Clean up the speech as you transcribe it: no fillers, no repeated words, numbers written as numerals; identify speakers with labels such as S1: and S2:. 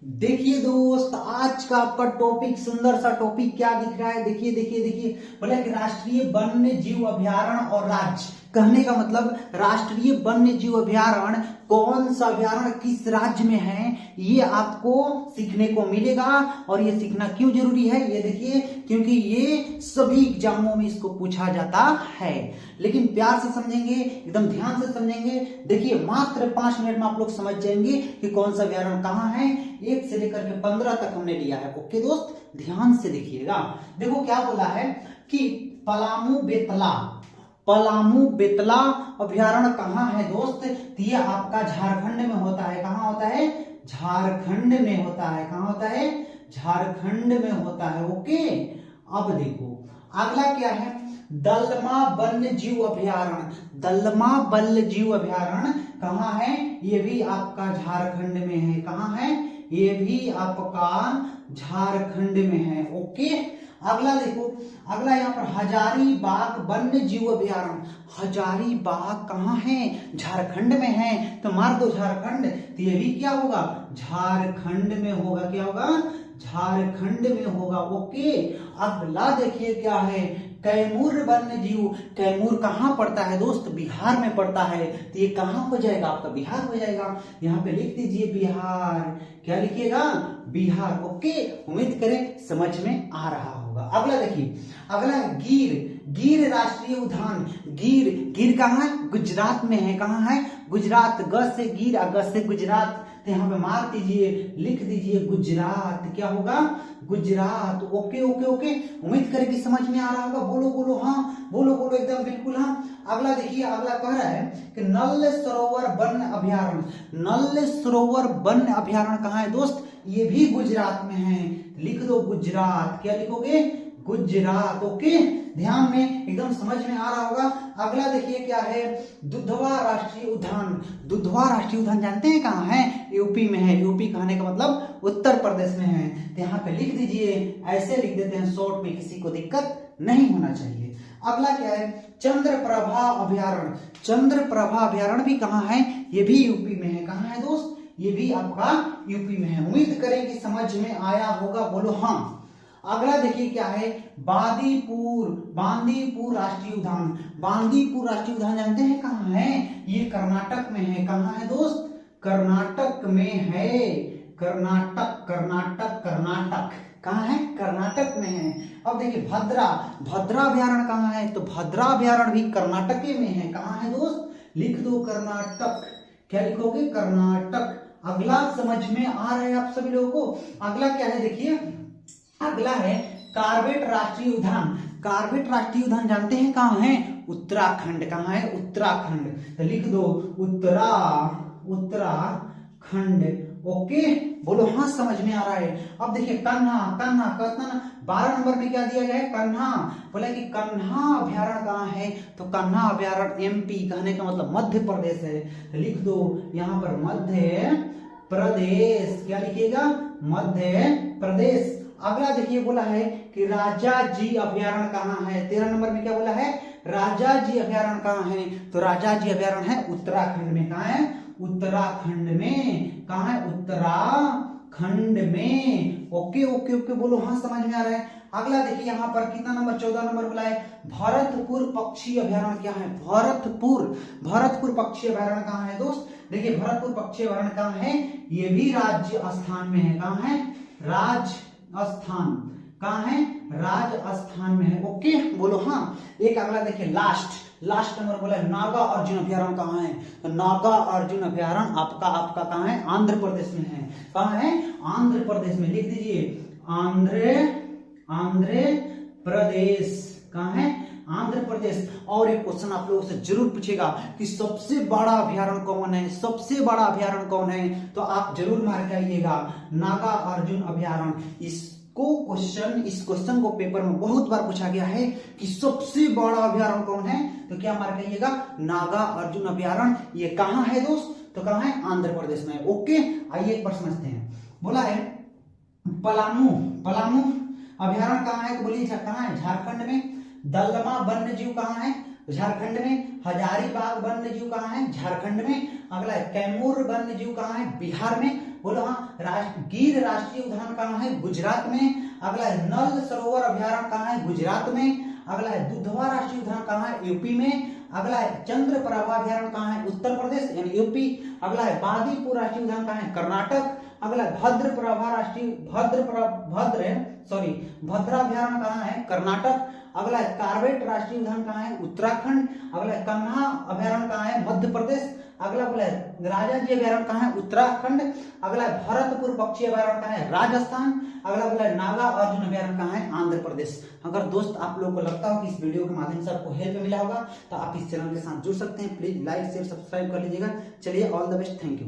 S1: देखिए दोस्त, आज का आपका टॉपिक, सुंदर सा टॉपिक क्या दिख रहा है। देखिए देखिए देखिए, बोला कि राष्ट्रीय वन्य जीव अभयारण्य और राज्य। कहने का मतलब राष्ट्रीय वन्य जीव अभयारण्य कौन सा अभयारण्य किस राज्य में है, ये आपको सीखने को मिलेगा। और ये सीखना क्यों जरूरी है, ये देखिए, क्योंकि ये सभी एग्जामों में इसको पूछा जाता है। लेकिन प्यार से समझेंगे, एकदम ध्यान से समझेंगे। देखिए मात्र 5 मिनट में आप लोग समझ जाएंगे कि कौन सा अभयारण्य कहाँ है। 1 से लेकर के 15 तक हमने लिया है। ओके दोस्त, ध्यान से देखिएगा। देखो क्या बोला है कि पलामू बेतला अभयारण्य कहाँ है दोस्त। तो ये आपका झारखंड में होता है। कहाँ होता है? झारखंड में होता है। कहाँ होता है? झारखंड में होता है। ओके, अब देखो अगला क्या है, दलमा वन्य जीव अभयारण्य। दलमा वन्य जीव अभयारण्य कहाँ है? ये भी आपका झारखंड में है। कहाँ है? ये भी आपका झारखंड में है। ओके, अगला देखो, अगला यहाँ पर हजारीबाग वन्य जीव अभयारण्य। हजारीबाग कहाँ है? झारखंड में है। तो मार दो झारखंड, तो ये भी क्या होगा? झारखंड में होगा। क्या होगा? झारखंड में होगा। ओके, अगला देखिए क्या है, कैमूर वन्य जीव। कैमूर कहाँ पड़ता है दोस्त? बिहार में पड़ता है। तो ये कहाँ हो जाएगा? आपका बिहार हो जाएगा। यहाँ पे लिख दीजिए बिहार। क्या लिखिएगा? बिहार। ओके, उम्मीद करें समझ में आ रहा होगा। अगला देखिए, अगला है गिर राष्ट्रीय उद्यान। गिर कहाँ है? गुजरात में है। कहाँ है? गुजरात। ग से गिर, ग से गुजरात। तो यहाँ पे मार दीजिए, लिख दीजिए गुजरात। क्या होगा? गुजरात। ओके ओके ओके, उम्मीद करें कि समझ में आ रहा होगा। बोलो बोलो हाँ, बोलो बोलो एकदम बिल्कुल हाँ। अगला देखिए, अगला कह रहा है कि नल सरोवर वन्य अभयारण्य। नल सरोवर वन्य अभयारण्य कहाँ है दोस्त? ये भी गुजरात में है। लिख दो गुजरात। क्या लिखोगे? गुजरात। ओके, ध्यान में एकदम समझ में आ रहा होगा। अगला देखिए क्या है, दुधवा राष्ट्रीय उद्यान। दुधवा राष्ट्रीय उद्यान जानते हैं कहाँ है? यूपी में है। यूपी कहने का मतलब उत्तर प्रदेश में है। तो यहाँ पे लिख दीजिए, ऐसे लिख देते हैं शॉर्ट में, किसी को दिक्कत नहीं होना चाहिए। अगला क्या है, चंद्रप्रभा अभयारण्य। चंद्रप्रभा अभयारण्य भी कहाँ है? ये भी यूपी में है। कहाँ है दोस्त? ये भी आपका यूपी में है। उम्मीद करें कि समझ में आया होगा। बोलो हाँ। अगला देखिए क्या है, बांदीपुर राष्ट्रीय उद्यान। बांदीपुर राष्ट्रीय उद्यान जानते हैं कहाँ है? ये कर्नाटक में है। कहाँ है दोस्त? कर्नाटक में है। कर्नाटक कहाँ है? कर्नाटक में है। अब देखिए भद्रा अभयारण्य कहाँ है? तो भद्रा अभयारण्य भी कर्नाटक में है। कहाँ है दोस्त? लिख दो कर्नाटक। क्या लिखोगे? कर्नाटक। अगला समझ में आ रहा है आप सभी लोगों को। अगला क्या है देखिए, अगला है कार्बेट राष्ट्रीय उद्यान। कार्बेट राष्ट्रीय उद्यान जानते हैं कहाँ है? उत्तराखंड। कहाँ है? उत्तराखंड। तो लिख दो उत्तराखंड। ओके, बोलो हाँ, समझ में आ रहा है। अब देखिए कन्हा 12 नंबर में क्या दिया गया है? कन्हा। बोला कि कन्हा अभयारण्य कहाँ है? तो कन्हा अभयारण्य एमपी, कहने का मतलब मध्य प्रदेश है। तो लिख दो यहाँ पर मध्य प्रदेश। क्या लिखिएगा? मध्य प्रदेश। अगला देखिए बोला है कि राजाजी अभयारण्य कहाँ है? 13 नंबर में क्या बोला है? राजाजी अभयारण्य कहाँ है? तो राजाजी अभयारण्य है उत्तराखंड में। कहाँ है? उत्तराखंड में। कहाँ है? उत्तराखंड में। ओके ओके ओके, बोलो हाँ, समझ में आ रहा है। अगला देखिए यहाँ पर कितना नंबर? 14 नंबर बोला है भरतपुर पक्षी अभयारण्य। क्या है? भरतपुर पक्षी अभयारण्य कहाँ है दोस्त? देखिए भरतपुर पक्षी अभयारण्य कहाँ है? ये भी राजस्थान में है। कहाँ है? राजस्थान। कहाँ है? राजस्थान में है। ओके, बोलो हाँ। एक अगला देखिए, लास्ट नंबर बोला है नागा अर्जुन अभयारण्य कहाँ है? तो नागा अर्जुन अभयारण्य आपका कहाँ है? आंध्र प्रदेश में है। कहाँ है? आंध्र प्रदेश में। लिख दीजिए आंध्र प्रदेश। कहाँ है? आंध्र प्रदेश। और एक क्वेश्चन आप लोगों से जरूर पूछेगा कि सबसे बड़ा अभयारण्य कौन है? सबसे बड़ा अभयारण्य कौन है? तो आप जरूर मार के आइएगा नागा अर्जुन अभयारण्य। इस क्वेश्चन को पेपर में बहुत बार पूछा गया है कि सबसे बड़ा अभयारण्य कौन है? तो क्या मार के आइएगा? नागा अर्जुन अभयारण्य। ये कहाँ है दोस्त? तो कहाँ है? आंध्र प्रदेश में। ओके, आइए एक बार समझते हैं। बोला है पलामू अभयारण्य कहाँ है? तो बोलिए कहाँ है? झारखंड में। दलमा वन्य जीव कहाँ है? झारखंड में। हजारीबाग वन्य जीव कहाँ है? झारखंड में। अगला है कैमूर वन्य जीव कहाँ है? बिहार में। बोलो हाँ। गिर राष्ट्रीय उद्यान कहाँ है? गुजरात में। अगला है नल सरोवर अभ्यारण्य कहाँ है? गुजरात में। अगला है दुधवा राष्ट्रीय उद्यान कहाँ है? यूपी में। अगला है चंद्रप्रभा अभ्यारण्य कहाँ है? उत्तर प्रदेश यानी यूपी। अगला है बांदीपुर राष्ट्रीय उद्यान कहाँ है? कर्नाटक। अगला है भद्रा अभ्यारण्य कहाँ है? कर्नाटक। अगला है कार्बेट राष्ट्रीय उद्यान कहाँ है? उत्तराखंड। अगला है कान्हा अभ्यारण्य कहाँ है? मध्य प्रदेश। अगला बोला है राजा जी अभ्यारण्य कहाँ है? उत्तराखंड। अगला है भरतपुर पक्षी अभ्यारण्य कहाँ है? राजस्थान। अगला बोला है नागा अर्जुन अभ्यारण्य कहाँ है? आंध्र प्रदेश। अगर दोस्त आप लोगों को लगता हो कि इस वीडियो के माध्यम से आपको हेल्प मिला होगा तो आप इस चैनल के साथ जुड़ सकते हैं। प्लीज लाइक शेयर सब्सक्राइब कर लीजिएगा। चलिए all the best, thank you.